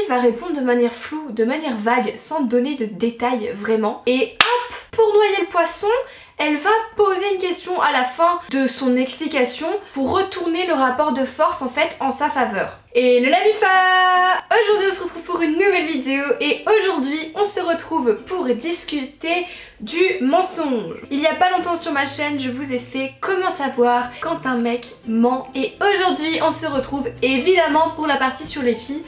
va répondre de manière floue, de manière vague, sans donner de détails vraiment. Et hop, pour noyer le poisson, elle va poser une question à la fin de son explication pour retourner le rapport de force en fait en sa faveur. Et le Labifa! Aujourd'hui on se retrouve pour une nouvelle vidéo et aujourd'hui on se retrouve pour discuter du mensonge. Il y a pas longtemps sur ma chaîne je vous ai fait comment savoir quand un mec ment et aujourd'hui on se retrouve évidemment pour la partie sur les filles.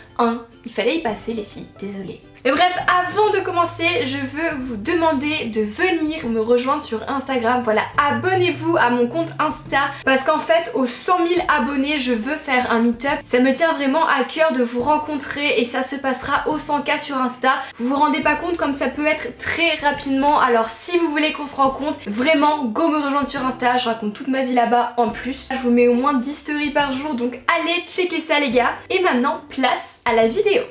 Il fallait y passer les filles, désolée. Et bref, avant de commencer, je veux vous demander de venir me rejoindre sur Instagram. Voilà, abonnez-vous à mon compte Insta parce qu'en fait, aux 100 000 abonnés, je veux faire un meet-up. Ça me tient vraiment à cœur de vous rencontrer et ça se passera au 100K sur Insta. Vous vous rendez pas compte comme ça peut être très rapidement. Alors si vous voulez qu'on se rencontre, vraiment, go me rejoindre sur Insta. Je raconte toute ma vie là-bas en plus. Je vous mets au moins 10 stories par jour, donc allez checker ça les gars. Et maintenant, place à la vidéo.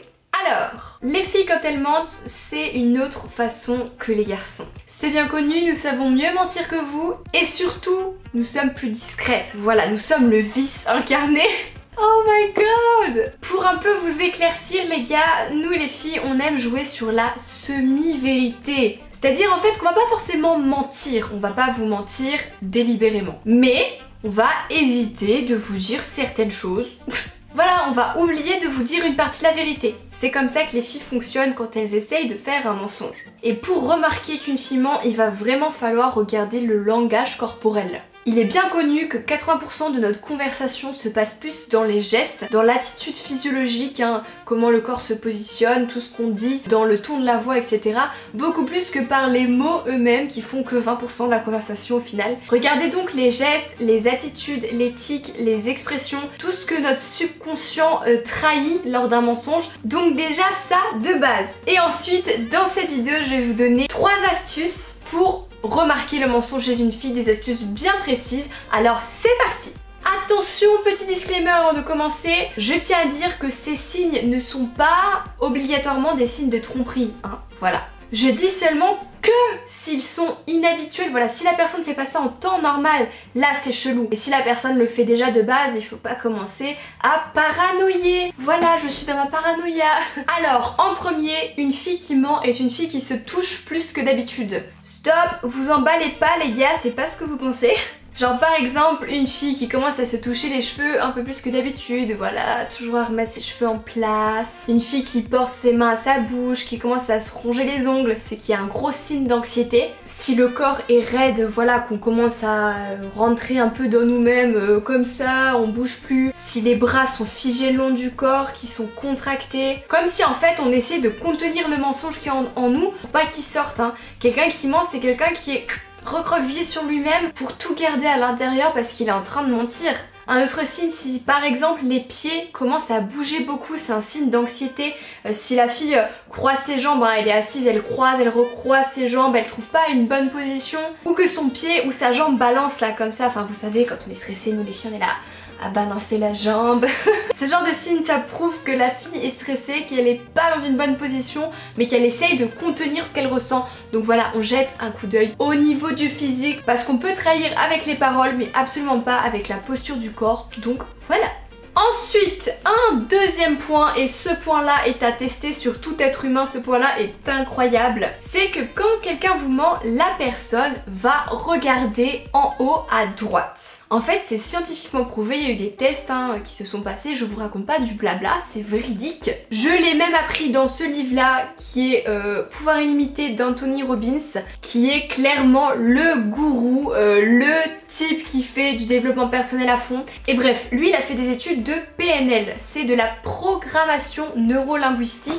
Alors, les filles quand elles mentent, c'est une autre façon que les garçons. C'est bien connu, nous savons mieux mentir que vous et surtout, nous sommes plus discrètes. Voilà, nous sommes le vice incarné. Oh my god! Pour un peu vous éclaircir les gars, nous les filles, on aime jouer sur la semi-vérité. C'est-à-dire en fait qu'on va pas forcément mentir, on va pas vous mentir délibérément. Mais on va éviter de vous dire certaines choses. Voilà, on va oublier de vous dire une partie de la vérité. C'est comme ça que les filles fonctionnent quand elles essayent de faire un mensonge. Et pour remarquer qu'une fille ment, il va vraiment falloir regarder le langage corporel. Il est bien connu que 80% de notre conversation se passe plus dans les gestes, dans l'attitude physiologique, comment le corps se positionne, tout ce qu'on dit, dans le ton de la voix, etc. Beaucoup plus que par les mots eux-mêmes qui font que 20% de la conversation au final. Regardez donc les gestes, les attitudes, les tics, les expressions, tout ce que notre subconscient trahit lors d'un mensonge. Donc déjà ça de base. Et ensuite, dans cette vidéo, je vais vous donner 3 astuces pour remarquer le mensonge chez une fille, des astuces bien précises. Alors c'est parti! Attention, petit disclaimer avant de commencer, je tiens à dire que ces signes ne sont pas obligatoirement des signes de tromperie, voilà. Je dis seulement que s'ils sont inhabituels, voilà, si la personne fait pas ça en temps normal, là c'est chelou. Et si la personne le fait déjà de base, il faut pas commencer à paranoïer. Voilà, je suis dans ma paranoïa. Alors, en premier, une fille qui ment est une fille qui se touche plus que d'habitude. Stop, vous emballez pas les gars, c'est pas ce que vous pensez. Genre par exemple une fille qui commence à se toucher les cheveux un peu plus que d'habitude, voilà, toujours à remettre ses cheveux en place. Une fille qui porte ses mains à sa bouche, qui commence à se ronger les ongles, c'est qu'il y a un gros signe d'anxiété. Si le corps est raide, voilà, qu'on commence à rentrer un peu dans nous-mêmes comme ça, on bouge plus. Si les bras sont figés le long du corps, qui sont contractés, comme si en fait on essaie de contenir le mensonge qui est en nous pour pas qu'il sorte. Quelqu'un qui ment, c'est quelqu'un qui est recroquevillé sur lui-même pour tout garder à l'intérieur parce qu'il est en train de mentir. Un autre signe, si par exemple les pieds commencent à bouger beaucoup, c'est un signe d'anxiété. Si la fille croise ses jambes, elle est assise, elle croise, elle recroise ses jambes, elle trouve pas une bonne position, ou que son pied ou sa jambe balance là comme ça, enfin vous savez quand on est stressé, nous les filles on est là à balancer la jambe. Ce genre de signe ça prouve que la fille est stressée, qu'elle est pas dans une bonne position mais qu'elle essaye de contenir ce qu'elle ressent. Donc voilà, on jette un coup d'œil au niveau du physique parce qu'on peut trahir avec les paroles mais absolument pas avec la posture du corps. Donc voilà. Ensuite, un deuxième point, et ce point-là est à tester sur tout être humain, ce point-là est incroyable, c'est que quand quelqu'un vous ment, la personne va regarder en haut à droite. En fait, c'est scientifiquement prouvé, il y a eu des tests qui se sont passés, je vous raconte pas du blabla, c'est véridique. Je l'ai même appris dans ce livre-là, qui est Pouvoir illimité d'Anthony Robbins, qui est clairement le gourou, le type qui fait du développement personnel à fond. Et bref, lui il a fait des études de PNL, c'est de la programmation neurolinguistique.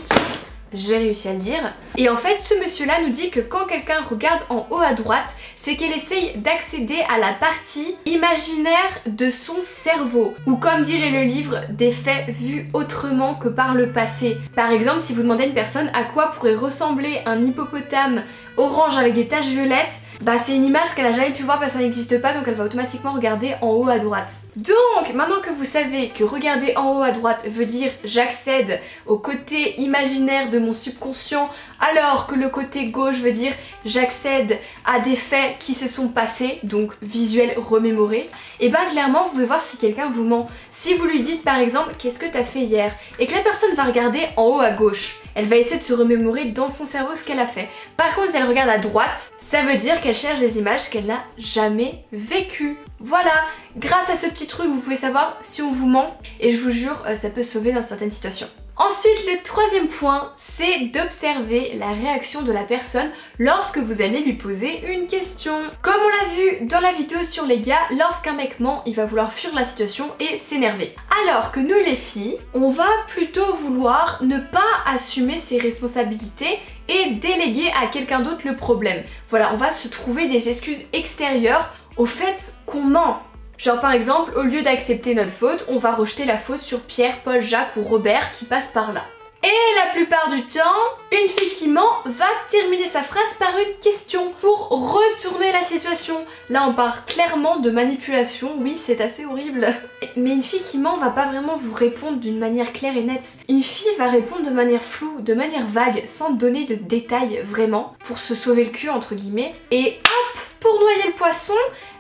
J'ai réussi à le dire. Et en fait, ce monsieur-là nous dit que quand quelqu'un regarde en haut à droite, c'est qu'elle essaye d'accéder à la partie imaginaire de son cerveau. Ou comme dirait le livre, des faits vus autrement que par le passé. Par exemple, si vous demandez à une personne à quoi pourrait ressembler un hippopotame orange avec des taches violettes, bah c'est une image qu'elle a jamais pu voir parce que ça n'existe pas, donc elle va automatiquement regarder en haut à droite. Donc maintenant que vous savez que regarder en haut à droite veut dire j'accède au côté imaginaire de mon subconscient, alors que le côté gauche veut dire j'accède à des faits qui se sont passés, donc visuels remémorés, et bah clairement vous pouvez voir si quelqu'un vous ment. Si vous lui dites par exemple qu'est-ce que t'as fait hier et que la personne va regarder en haut à gauche, elle va essayer de se remémorer dans son cerveau ce qu'elle a fait. Par contre si elle regarde à droite, ça veut dire qu'elle cherche des images qu'elle n'a jamais vécues. Voilà, grâce à ce petit truc vous pouvez savoir si on vous ment et je vous jure ça peut sauver dans certaines situations. Ensuite, le troisième point, c'est d'observer la réaction de la personne lorsque vous allez lui poser une question. Comme on l'a vu dans la vidéo sur les gars, lorsqu'un mec ment, il va vouloir fuir la situation et s'énerver. Alors que nous les filles, on va plutôt vouloir ne pas assumer ses responsabilités et déléguer à quelqu'un d'autre le problème. Voilà, on va se trouver des excuses extérieures au fait qu'on ment. Genre par exemple, au lieu d'accepter notre faute, on va rejeter la faute sur Pierre, Paul, Jacques ou Robert qui passent par là. Et la plupart du temps, une fille qui ment va terminer sa phrase par une question pour retourner la situation. Là on parle clairement de manipulation, oui c'est assez horrible. Mais une fille qui ment va pas vraiment vous répondre d'une manière claire et nette. Une fille va répondre de manière floue, de manière vague, sans donner de détails vraiment, pour se sauver le cul entre guillemets. Et hop, pour noyer le poisson,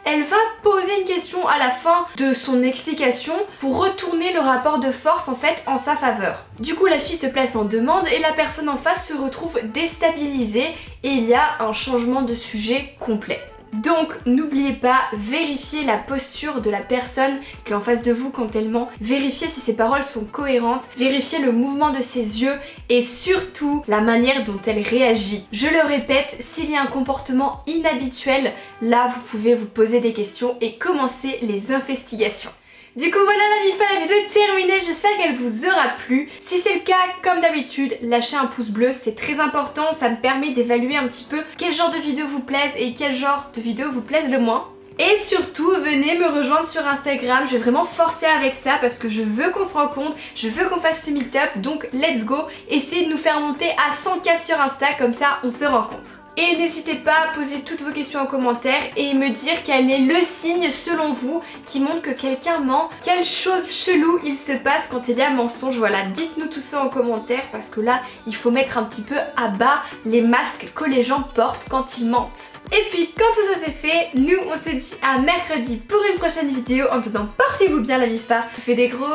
elle va poser une question à la fin de son explication pour retourner le rapport de force en fait en sa faveur. Du coup la fille se place en demande et la personne en face se retrouve déstabilisée et il y a un changement de sujet complet. Donc n'oubliez pas, vérifiez la posture de la personne qui est en face de vous quand elle ment, vérifiez si ses paroles sont cohérentes, vérifiez le mouvement de ses yeux et surtout la manière dont elle réagit. Je le répète, s'il y a un comportement inhabituel, là vous pouvez vous poser des questions et commencer les investigations. Du coup voilà la MIFA, la vidéo est terminée, j'espère qu'elle vous aura plu. Si c'est le cas, comme d'habitude, lâchez un pouce bleu, c'est très important, ça me permet d'évaluer un petit peu quel genre de vidéos vous plaisent et quel genre de vidéos vous plaisent le moins. Et surtout, venez me rejoindre sur Instagram, je vais vraiment forcer avec ça parce que je veux qu'on se rencontre, je veux qu'on fasse ce meet-up, donc let's go, essayez de nous faire monter à 100K sur Insta, comme ça on se rencontre. Et n'hésitez pas à poser toutes vos questions en commentaire et me dire quel est le signe selon vous qui montre que quelqu'un ment, quelle chose chelou il se passe quand il y a mensonge. Voilà, dites-nous tout ça en commentaire parce que là, il faut mettre un petit peu à bas les masques que les gens portent quand ils mentent. Et puis quand tout ça c'est fait, nous on se dit à mercredi pour une prochaine vidéo. En attendant, portez-vous bien la MIFA. Je vous fais des gros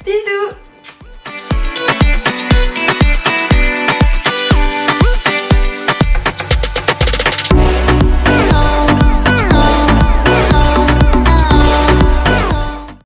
bisous.